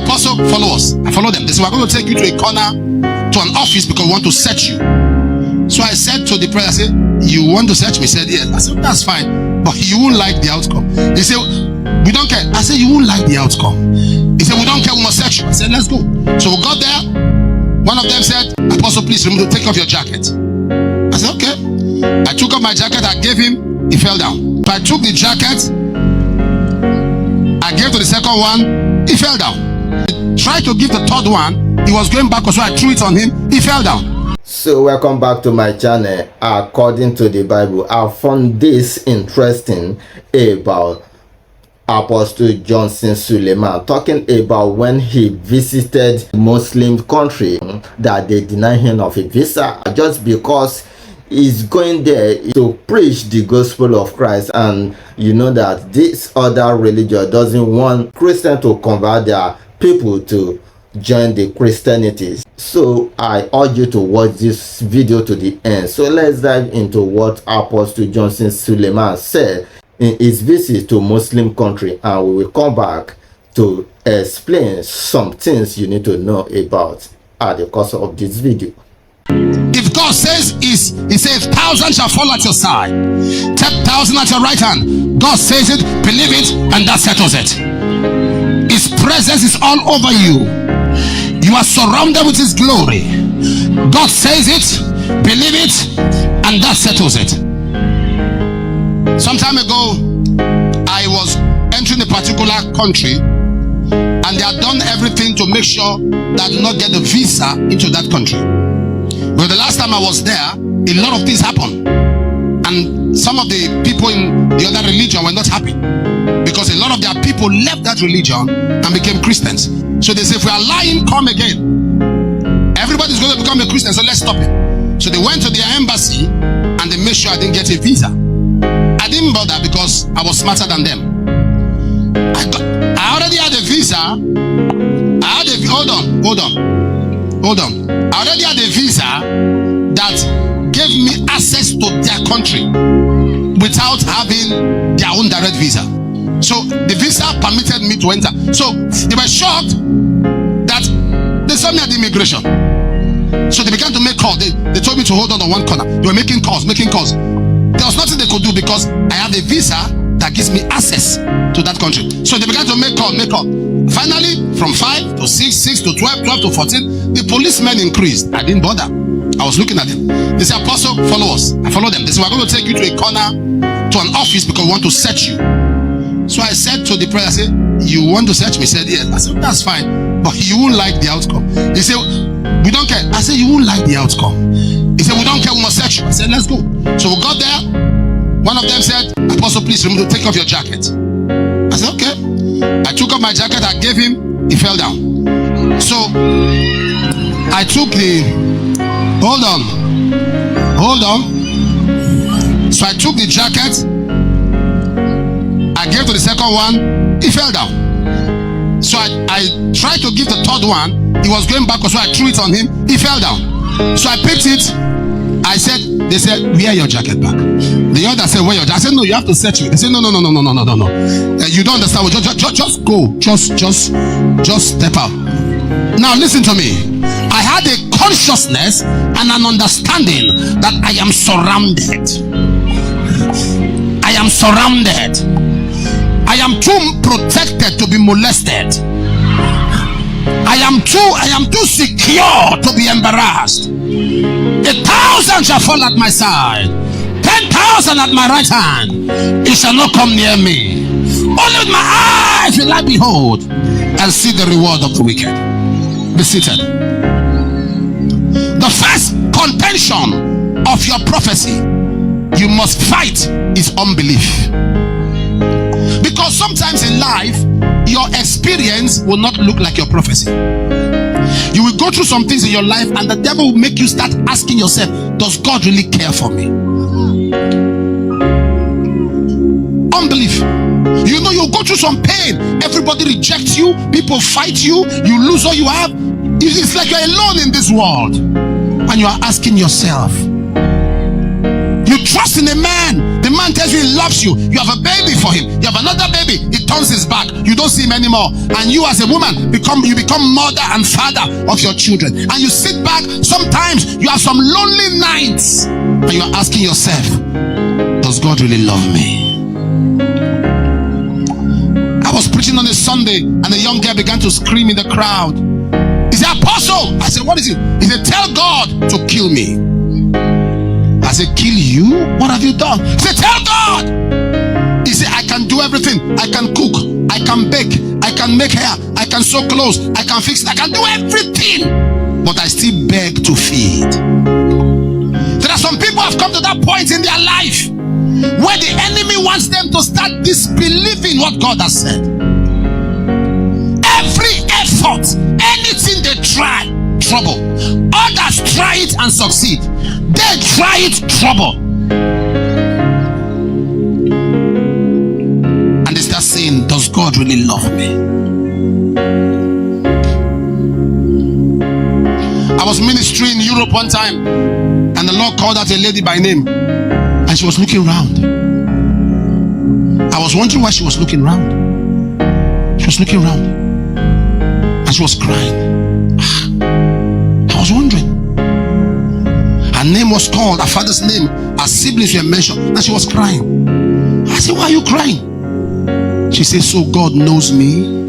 apostle, follow us. I follow them. They said, we're going to take you to a corner, to an office, because we want to search you. So I said to the preacher, I said, you want to search me? He said, yes. I said, that's fine, but you won't like the outcome. He said, we don't care. I said, you won't like the outcome. He said, we don't care, we must search you. I said, let's go. So we got there. One of them said, apostle, please take off your jacket. I said, okay. I took off my jacket, I gave him, he fell down. So I took the jacket, I gave to the second one, he fell down. I tried to give the third one, he was going backwards, so I threw it on him, he fell down. So welcome back to my channel. According to the Bible, I found this interesting about Apostle Johnson Suleman, talking about when he visited Muslim country that they deny him of a visa just because he's going there to preach the gospel of Christ. And you know that this other religion doesn't want Christians to convert their people to join the Christianity. So I urge you to watch this video to the end. So let's dive into what Apostle Johnson Suleman said in his visit to Muslim country, and we will come back to explain some things you need to know about at the course of this video. If God says he says 1,000 shall fall at your side, 10,000 at your right hand, God says it, believe it, and that settles it. His presence is all over you. You are surrounded with his glory. God says it, believe it, and that settles it. Some time ago, I was entering a particular country, and they had done everything to make sure that I did not get a visa into that country. But the last time I was there, a lot of things happened, and some of the people in the other religion were not happy because a lot of their people left that religion and became Christians. So they said, if we are lying, come again. Everybody's going to become a Christian, so let's stop it. So they went to their embassy and they made sure I didn't get a visa. I didn't bother because I was smarter than them. I already had a visa. Hold on. I already had a visa that gave me access to their country without having their own direct visa. So the visa permitted me to enter. So they were shocked that they saw me at the immigration. So they began to make calls. They told me to hold on one corner. They were making calls. There was nothing they could do because I have a visa that gives me access to that country. So they began to make call. Finally, from 5 to 6, 6 to 12, 12 to 14, the policemen increased. I didn't bother. I was looking at them. They said, apostle, follow us. I followed them. They said, we're going to take you to a corner, to an office, because we want to search you. So I said to the preacher, I said, you want to search me? He said, yes. I said, that's fine, but you won't like the outcome. He said, we don't care. I said, you won't like the outcome. He said, we don't care, we must search you. I said, let's go. So we got there. One of them said, apostle, please take off your jacket. I said, okay. I took off my jacket, I gave him, he fell down. So I took hold on. So I took the jacket, I gave to the second one, he fell down. So I tried to give the third one, he was going backwards, so I threw it on him, he fell down. So I picked it, they said, wear your jacket back. The other said, wear your jacket. I said, no, you have to search me. They said, no. You don't understand. Just go. Just step out. Now listen to me. I had a consciousness and an understanding that I am surrounded. I am too protected to be molested. I am too secure to be embarrassed. 1,000 shall fall at my side, 10,000 at my right hand, it shall not come near me. Only with my eyes will I behold and see the reward of the wicked. Be seated. The first contention of your prophecy you must fight is unbelief. Because sometimes in life, your experience will not look like your prophecy. You will go through some things in your life and the devil will make you start asking yourself, does God really care for me? Unbelief. You know, you'll go through some pain. Everybody rejects you. People fight you. You lose all you have. It's like you're alone in this world. And you are asking yourself. You trust in a man. The man tells you he loves you, you have a baby for him, you have another baby, he turns his back, you don't see him anymore, and you as a woman become mother and father of your children, and you sit back. Sometimes you have some lonely nights and you are asking yourself, does God really love me? I was preaching on a Sunday and a young girl began to scream in the crowd. He said, Apostle. I said, what is it? He said, tell God to kill me. I said, kill you? What have you done? He said, tell God. He said, I can do everything. I can cook, I can bake, I can make hair, I can sew clothes, I can fix, I can do everything, but I still beg to feed. There are some people who have come to that point in their life where the enemy wants them to start disbelieving what God has said. Every effort, anything they try, trouble. Others try it and succeed. They try it, trouble. And they start saying, does God really love me? I was ministering in Europe one time, and the Lord called out a lady by name, and she was looking around. I was wondering why she was looking around. She was looking around, and she was crying. I was wondering. Her name was called, her father's name, her siblings were mentioned, and she was crying. I said, why are you crying? She said, so God knows me.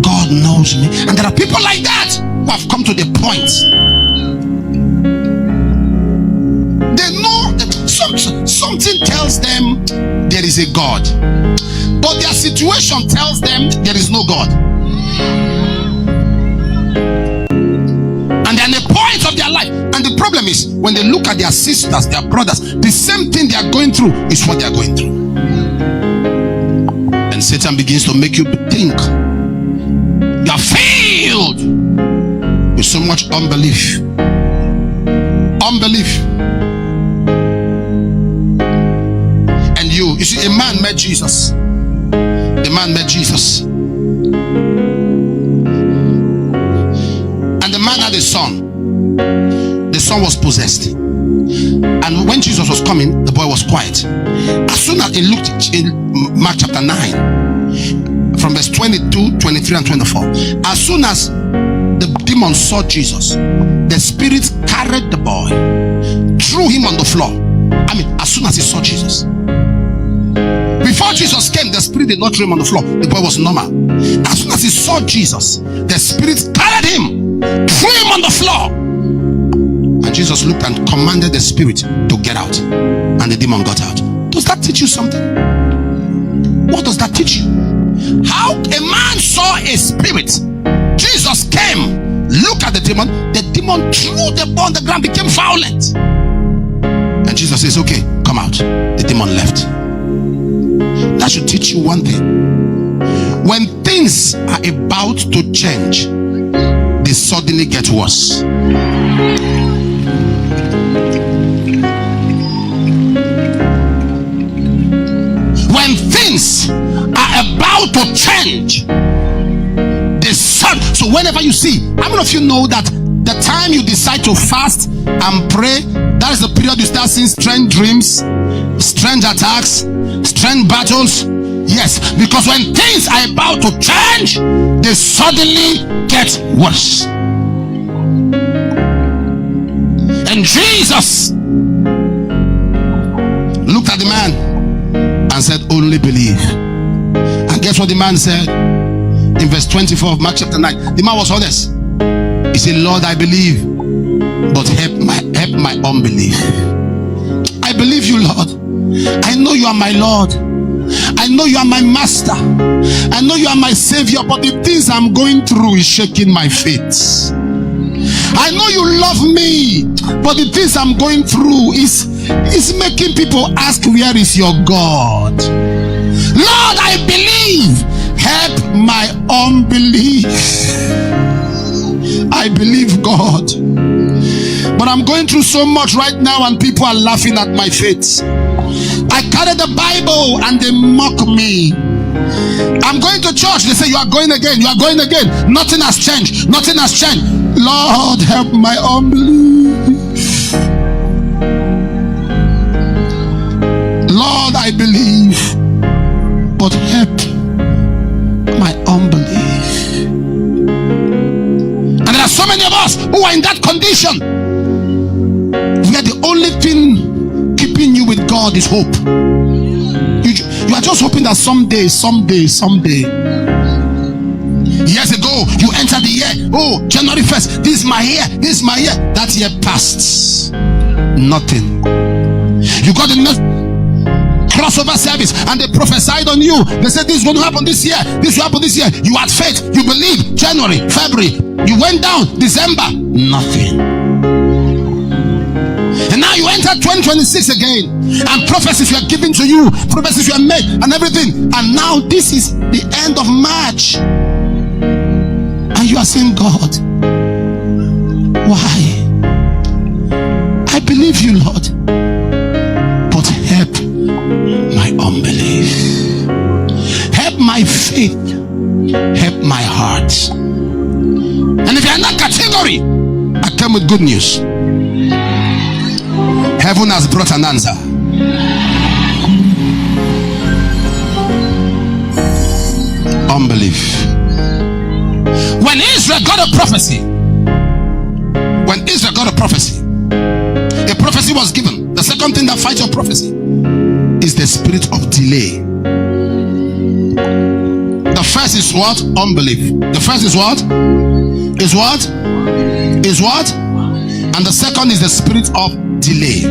God knows me. And there are people like that who have come to the point. They know that something tells them there is a God, but their situation tells them there is no God. And they're at a point of their life. And the problem is, when they look at their sisters, their brothers, the same thing they are going through is what they are going through. And Satan begins to make you think you are filled with so much unbelief. Unbelief. And you see, a man met Jesus. The man met Jesus. And the man had a son. The son was possessed. And when Jesus was coming, the boy was quiet. As soon as he looked in Mark chapter 9, from verse 22, 23, and 24, as soon as the demon saw Jesus, the spirit carried the boy, threw him on the floor. I mean, as soon as he saw Jesus. Before Jesus came, the spirit did not throw him on the floor. The boy was normal. As soon as he saw Jesus, the spirit carried him, threw him on the floor. And Jesus looked and commanded the spirit to get out. And the demon got out. Does that teach you something? What does that teach you? How a man saw a spirit. Jesus came, looked at the demon threw the boy on the ground, became violent. And Jesus says, okay, come out. The demon left. That should teach you one thing. When things are about to change, they suddenly get worse. When things are about to change, they suddenly. So whenever you see, how many of you know that the time you decide to fast and pray, that is the period you start seeing strange dreams, strange attacks, strange battles? Yes, because when things are about to change, they suddenly get worse. And Jesus looked at the man and said, only believe. And guess what the man said? In verse 24 of Mark chapter 9, the man was honest. He said, Lord, I believe, but help my unbelief. I believe you, Lord. I know you are my Lord. I know you are my master. I know you are my savior, but the things I'm going through is shaking my faith. I know you love me, but the things I'm going through is making people ask, where is your God? Lord, I believe. Help my unbelief. I believe, God, but I'm going through so much right now and people are laughing at my faith. I carry the Bible and they mock me. I'm going to church, they say, you are going again, you are going again. Nothing has changed, nothing has changed. Lord, help my unbelief. Lord, I believe, but help my unbelief. And there are so many of us who are in that condition where the only thing keeping you with God is hope. You are just hoping that someday. Years ago, you entered the year. Oh, January 1st, this is my year. That year passed. Nothing. You got the next crossover service and they prophesied on you. They said this is going to happen this year. This will happen this year. You had faith. You believed. January, February. You went down. December. Nothing. And now you enter 2026 again. And prophecies were given to you. Prophecies were made and everything. And now this is the end of March. And you are saying, God, why? I believe you, Lord, but help my unbelief, help my faith, help my heart. And if you are in that category, I come with good news. Heaven has brought an answer. Unbelief. When Israel got a prophecy, a prophecy was given. The second thing that fights your prophecy is the spirit of delay. The first is what? Unbelief. The first is what? And the second is the spirit of delay.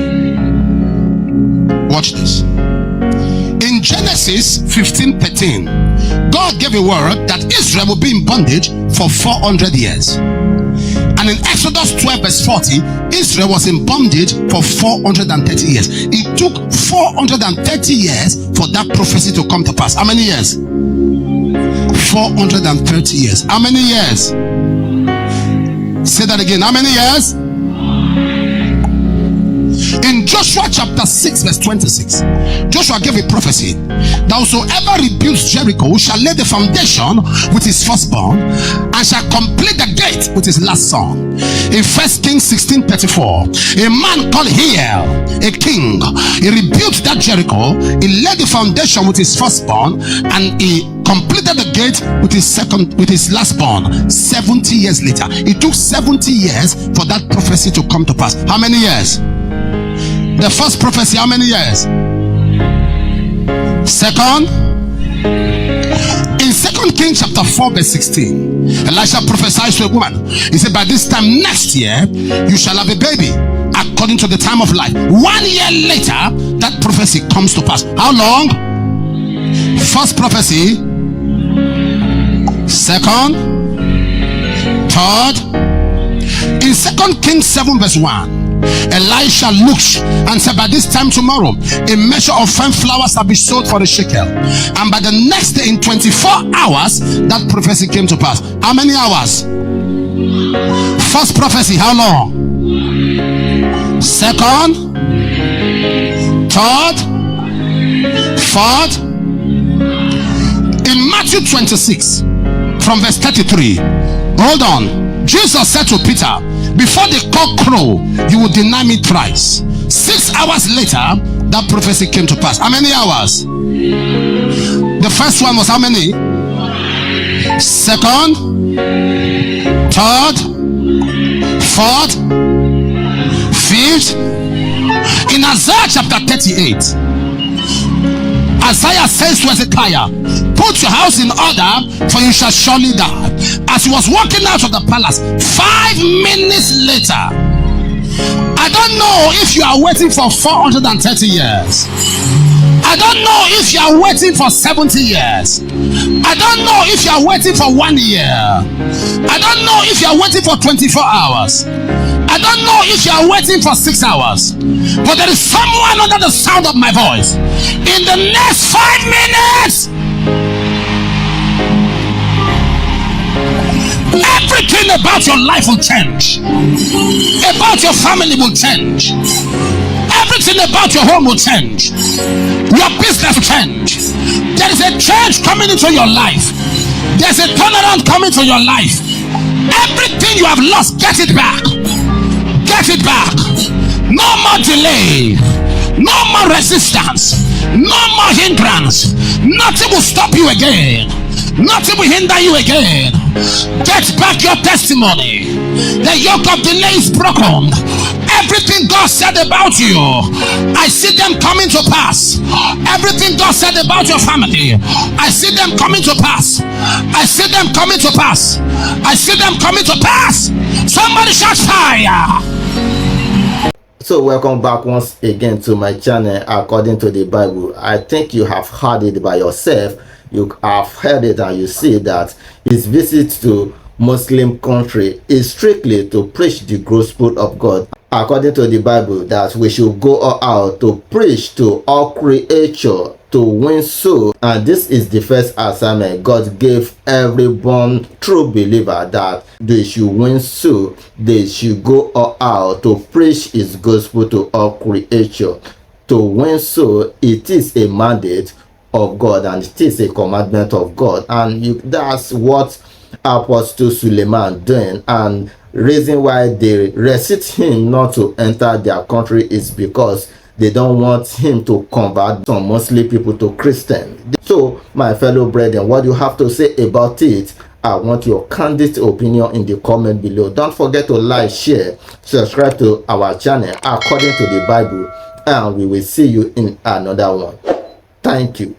Watch this. In Genesis 15:13, God gave a word that Israel would be in bondage for 400 years. And in Exodus 12:40, Israel was in bondage for 430 years. It took 430 years for that prophecy to come to pass. How many years? 430 years. How many years? Say that again. How many years? In Joshua chapter 6:26, Joshua gave a prophecy that whosoever rebuilds Jericho shall lay the foundation with his firstborn and shall complete the gate with his last son. In 1 Kings 16:34, a man called Hiel, a king, he rebuilt that Jericho. He laid the foundation with his firstborn and he completed the gate with his last born 70 years later. It took 70 years for that prophecy to come to pass. How many years? The first prophecy, how many years? Second, in 2 Kings chapter 4:16, Elisha prophesied to a woman. He said, by this time next year, you shall have a baby according to the time of life. 1 year later, that prophecy comes to pass. How long? First prophecy, second, third. In 2 Kings 7:1, Elisha looked and said, by this time tomorrow, a measure of fine flour shall be sold for a shekel. And by the next day, in 24 hours, that prophecy came to pass. How many hours? First prophecy, how long? Second, third, fourth. In Matthew 26, from verse 33, hold on. Jesus said to Peter, before the cock crow, you will deny me thrice. 6 hours later, that prophecy came to pass. How many hours? The first one was how many? Second, third, fourth, fifth. In Isaiah chapter 38, Isaiah says to Hezekiah, put your house in order, for you shall surely die. As he was walking out of the palace, 5 minutes later, I don't know if you are waiting for 430 years. I don't know if you are waiting for 70 years. I don't know if you are waiting for 1 year. I don't know if you are waiting for 24 hours. I don't know if you are waiting for 6 hours. But there is someone under the sound of my voice. In the next 5 minutes, everything about your life will change. About your family will change. Everything about your home will change. Your business will change. There is a change coming into your life. There's a turnaround coming to your life. Everything you have lost, get it back. Get it back. No more delay. No more resistance. No more hindrance. Nothing will stop you again. Nothing will hinder you again. Get back your testimony. The yoke of delay is broken. Everything God said about you, I see them coming to pass. Everything God said about your family, I see them coming to pass. I see them coming to pass. I see them coming to pass. Somebody shout fire. So welcome back once again to my channel, According to the Bible. I think you have heard it by yourself. You have heard it and you see that his visit to Muslim country is strictly to preach the gospel of God. According to the Bible, that we should go out to preach to all creature, to win souls. And this is the first assignment God gave every born true believer, that they should win souls. They should go out to preach his gospel to all creature. To win souls, it is a mandate of God and it is a commandment of God, and that's what Apostle Suleman doing. And reason why they resist him not to enter their country is because they don't want him to convert some Muslim people to Christian. So my fellow brethren, what you have to say about it, I want your candid opinion in the comment below. Don't forget to like, share, subscribe to our channel According to the Bible, and we will see you in another one. Thank you.